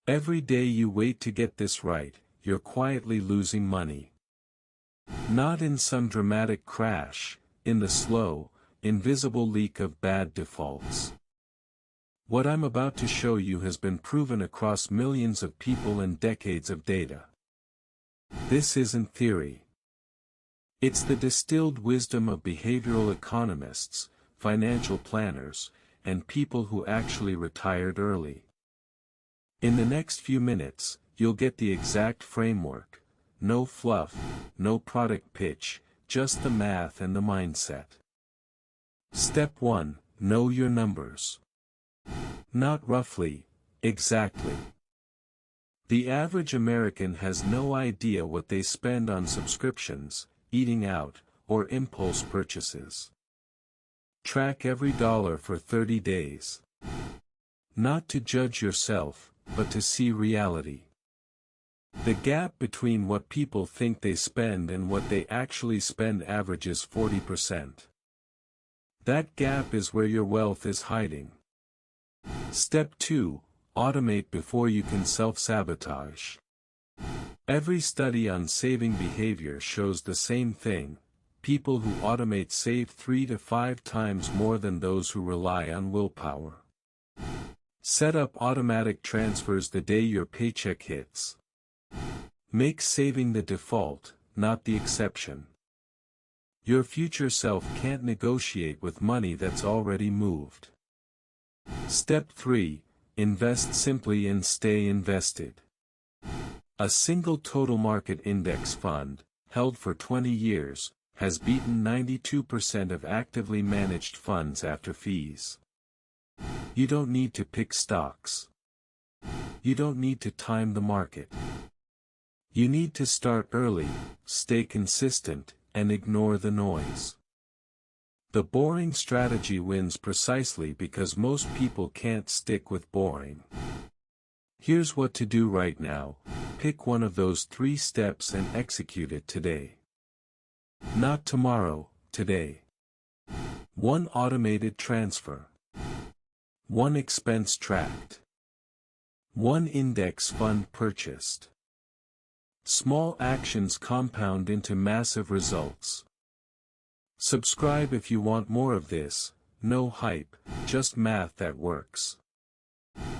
Every day you wait to get this right, you're quietly losing money. Not in some dramatic crash, in the slow, invisible leak of bad defaults. What I'm about to show you has been proven across millions of people and decades of data. This isn't theory. It's the distilled wisdom of behavioral economists, financial planners, and people who actually retired early. In the next few minutes, you'll get the exact framework. No fluff, no product pitch, just the math and the mindset. Step 1. Know your numbers. Not roughly, exactly. The average American has no idea what they spend on subscriptions, eating out, or impulse purchases. Track every dollar for 30 days. Not to judge yourself, but to see reality. The gap between what people think they spend and what they actually spend averages 40%. That gap is where your wealth is hiding. Step 2. Automate before you can self-sabotage. Every study on saving behavior shows the same thing. People who automate save 3 to 5 times more than those who rely on willpower. Set up automatic transfers the day your paycheck hits. Make saving the default, not the exception. Your future self can't negotiate with money that's already moved. Step 3. Invest simply and stay invested. A single total market index fund, held for 20 years, has beaten 92% of actively managed funds after fees. You don't need to pick stocks. You don't need to time the market. You need to start early, stay consistent, and ignore the noise. The boring strategy wins precisely because most people can't stick with boring. Here's what to do right now. Pick one of those 3 steps and execute it today. Not tomorrow, today. 1 automated transfer. 1 expense tracked. 1 index fund purchased. Small actions compound into massive results. Subscribe if you want more of this. No hype, just math that works.